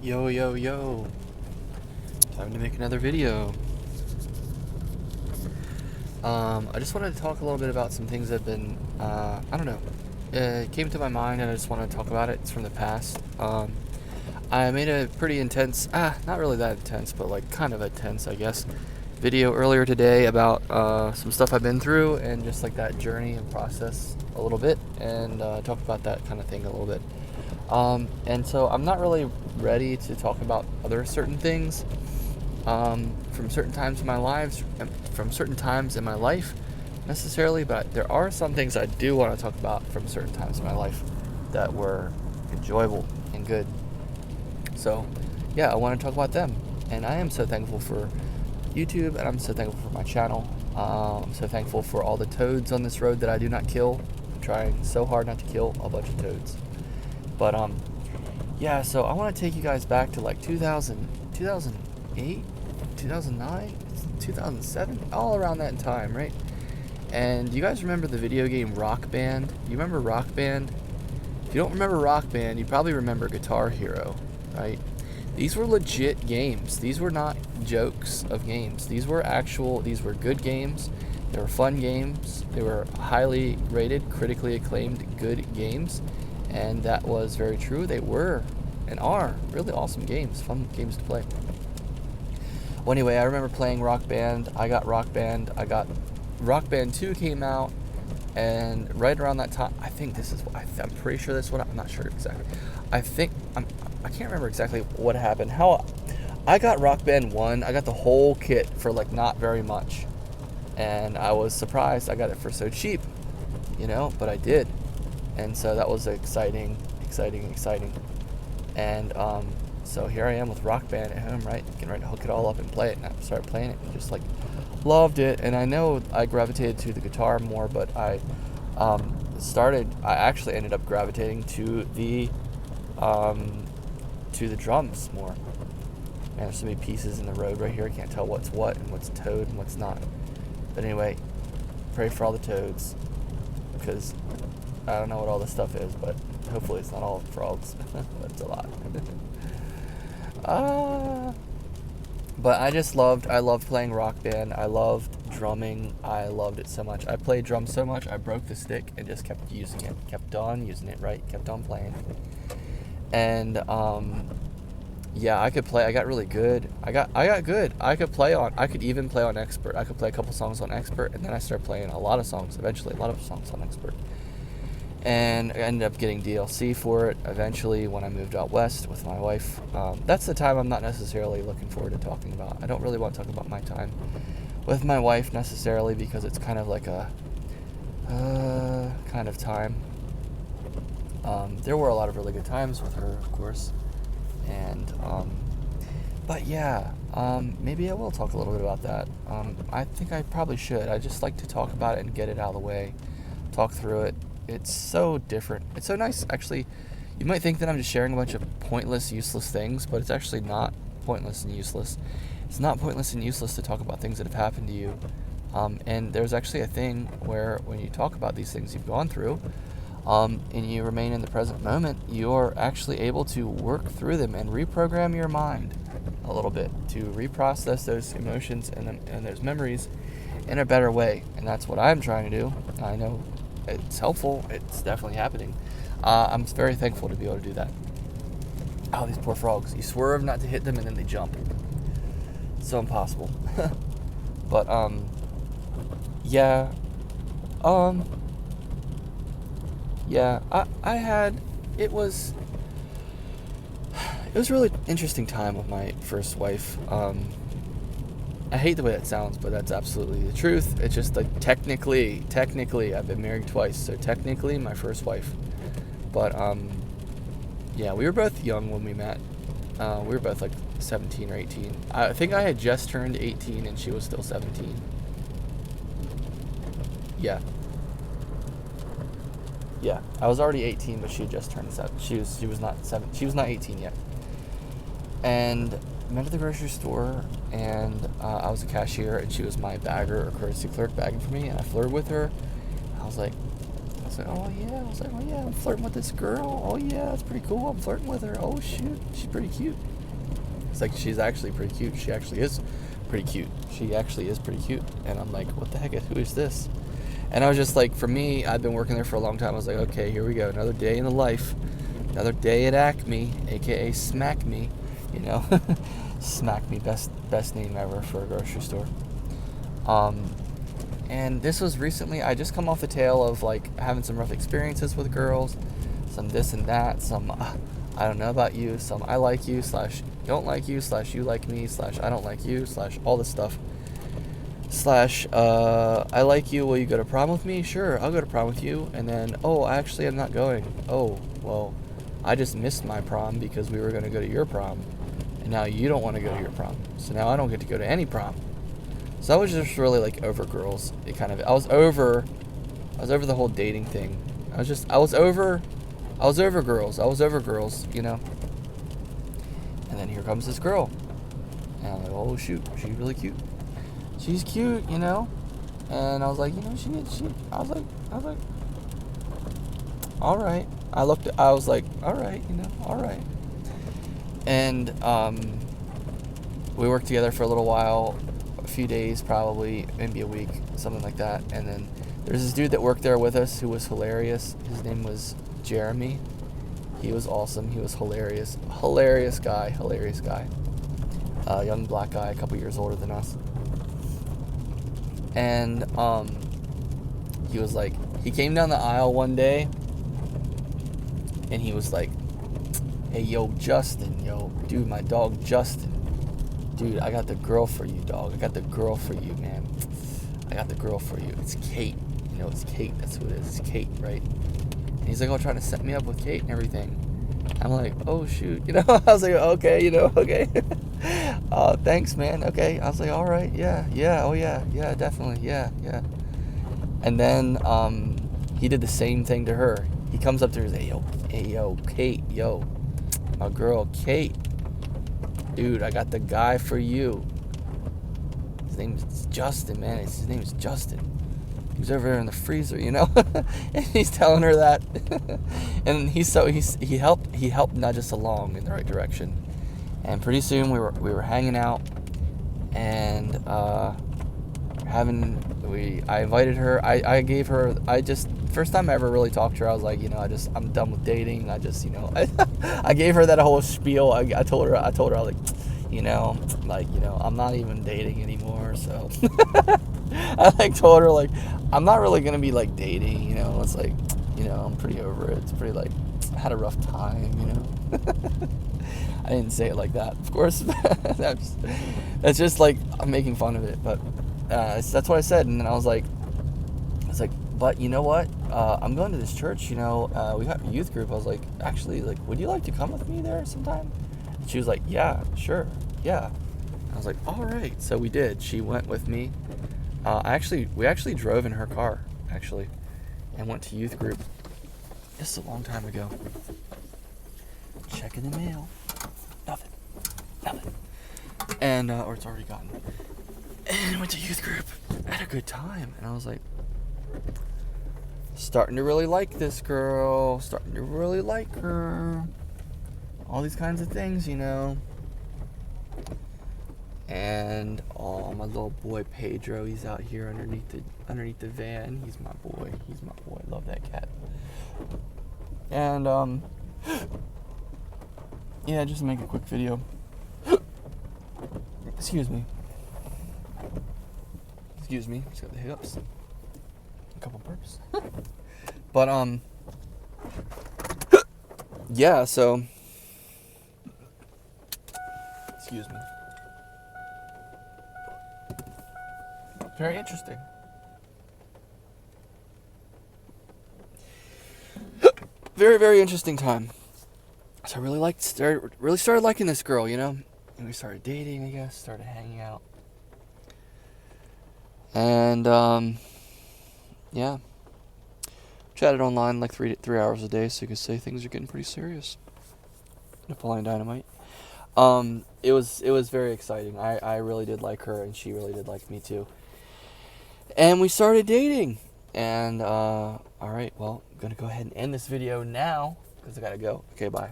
Yo, yo, yo. Time to make another video. I just wanted to talk a little bit about some things that have been, I don't know. It came to my mind and I just wanted to talk about it. It's from the past. I made a pretty intense, not really that intense, but like kind of intense, I guess, video earlier today about some stuff I've been through and just like that journey and process a little bit and talk about that kind of thing a little bit. And so I'm not really ready to talk about other certain things from certain times in my lives, from certain times in my life necessarily, but there are some things I do want to talk about from certain times in my life that were enjoyable and good. So, yeah, I want to talk about them. And I am so thankful for YouTube, and I'm so thankful for my channel. I'm so thankful for all the toads on this road that I do not kill. I'm trying so hard not to kill a bunch of toads. But, yeah, so I want to take you guys back to like 2008, 2009, 2007, all around that time, right? And you guys remember the video game Rock Band? You remember Rock Band? If you don't remember Rock Band, you probably remember Guitar Hero, right? These were legit games. These were not jokes of games. These were good games. They were fun games. They were highly rated, critically acclaimed, good games. And that was very true. They were and are really awesome games, fun games to play. Well, anyway, I remember playing Rock Band. I got Rock Band. Rock Band 2 came out, and right around that time, I think this is what I'm pretty sure that's what I'm not sure exactly. I can't remember exactly what happened. How I got Rock Band 1. I got the whole kit for like not very much, and I was surprised I got it for so cheap, but I did. And so that was exciting. And so here I am with Rock Band at home, right? Getting ready to hook it all up and play it. And I started playing it and just like loved it. And I know I gravitated to the guitar more, but I actually ended up gravitating to the drums more. Man, there's so many pieces in the road right here. I can't tell what's what and what's toad and what's not. But anyway, pray for all the toads, because I don't know what all this stuff is, but hopefully it's not all frogs. That's a lot. But I loved playing Rock Band. I loved drumming. I loved it so much. I played drums so much, I broke the stick and just kept using it. Kept on using it, right? Kept on playing. And, yeah, I could play. I got really good. I got good. I could even play on Expert. I could play a couple songs on Expert, and then I started playing a lot of songs on Expert. And I ended up getting DLC for it eventually when I moved out west with my wife. That's the time I'm not necessarily looking forward to talking about. I don't really want to talk about my time with my wife necessarily, because it's kind of like a kind of time. There were a lot of really good times with her, of course. And, but yeah, maybe I will talk a little bit about that. I think I probably should. I just like to talk about it and get it out of the way, talk through it. It's so different. It's so nice, actually. You might think that I'm just sharing a bunch of pointless, useless things, but it's actually not pointless and useless. It's not pointless and useless to talk about things that have happened to you. And there's actually a thing where when you talk about these things you've gone through, and you remain in the present moment, you're actually able to work through them and reprogram your mind a little bit to reprocess those emotions and those memories in a better way. And that's what I'm trying to do. I know it's helpful. It's definitely happening. I'm very thankful to be able to do that. Oh, these poor frogs. You swerve not to hit them and then they jump. It's so impossible. But, yeah. Yeah, it was a really interesting time with my first wife. I hate the way that sounds, but that's absolutely the truth. It's just like technically, I've been married twice, so technically my first wife. But, yeah, we were both young when we met. We were both like 17 or 18. I think I had just turned 18 and she was still 17. Yeah. Yeah, I was already 18, but she had just turned 7. She was not 7. She was not 18 yet. And I met at the grocery store, and I was a cashier, and she was my bagger or courtesy clerk bagging for me. And I flirted with her. I was like, was like, oh yeah. I was like, oh yeah, I'm flirting with this girl. Oh yeah, that's pretty cool. I'm flirting with her. Oh shoot, she's pretty cute. It's like, she's actually pretty cute. She actually is pretty cute. She actually is pretty cute. And I'm like, what the heck? Who is this? And I was just like, for me, I've been working there for a long time. I was like, okay, here we go. Another day in the life. Another day at Acme, aka Smack Me. You know, Smack Me, best name ever for a grocery store. And this was recently. I just come off the tail of like having some rough experiences with girls, some this and that, some I don't know about you, some I like you / don't like you / you like me / I don't like you / all this stuff / I like you, will you go to prom with me? Sure, I'll go to prom with you. And then, oh, actually I'm not going. Oh, well, I just missed my prom because we were going to go to your prom, and now you don't want to go to your prom, so now I don't get to go to any prom. So I was just really like over girls. I was over the whole dating thing. I was over girls. I was over girls, you know. And then here comes this girl. And I'm like, oh shoot, she's really cute. She's cute, you know. And I was like, you know, I was like, all right. I was like, all right, you know, all right. And we worked together for a little while, a few days probably, maybe a week, something like that. And then there's this dude that worked there with us who was hilarious. His name was Jeremy. He was awesome. He was hilarious. Hilarious guy. Young black guy, a couple years older than us. And he was like, he came down the aisle one day and he was like, hey, yo, Justin, yo, dude, my dog Justin. Dude, I got the girl for you, dog. I got the girl for you, man. I got the girl for you. It's Kate. You know, it's Kate. That's who it is. It's Kate, right? And he's like, oh, trying to set me up with Kate and everything. I'm like, oh, shoot. You know, I was like, okay, you know, okay. Thanks, man. Okay. I was like, all right. Yeah. Oh, yeah. Yeah, definitely. Yeah. And then he did the same thing to her. He comes up to her and says, hey, yo, Kate, yo, my girl, Kate. Dude, I got the guy for you. His name is Justin, man. His name is Justin. He was over there in the freezer, you know. And he's telling her that, and he helped nudge us along in the right direction. And pretty soon we were hanging out, and I invited her. I gave her. First time I ever really talked to her, I was like, you know, I'm done with dating. You know, I gave her that whole spiel. I told her, I was like, you know, I'm not even dating anymore. So I like told her like, I'm not really gonna be like dating. You know, it's like, you know, I'm pretty over it. It's pretty like, I had a rough time. You know. I didn't say it like that, of course. That's just like, I'm making fun of it, but that's what I said. And then I was like, but you know what? I'm going to this church, you know, we got a youth group. I was like, actually, like, would you like to come with me there sometime? And she was like, yeah, sure, yeah. I was like, all right. So we did. She went with me. We actually drove in her car, actually, and went to youth group. This is a long time ago. Checking the mail. Nothing. And, or it's already gotten. And went to youth group. Had a good time. And I was like, starting to really like this girl. Starting to really like her. All these kinds of things, you know. And, oh, my little boy Pedro, he's out here underneath the van. He's my boy. Love that cat. And, yeah, just to make a quick video. Excuse me, just got the hiccups. A couple burps. But, yeah, so, excuse me. Very interesting. Very, very interesting time. So I really started liking this girl, you know? And we started dating, I guess, started hanging out. And, yeah. Chatted online like 3 hours a day, so you could say things are getting pretty serious. Napoleon Dynamite. It was very exciting. I really did like her, and she really did like me too. And we started dating. And, alright, well, I'm gonna go ahead and end this video now, because I gotta go. Okay, bye.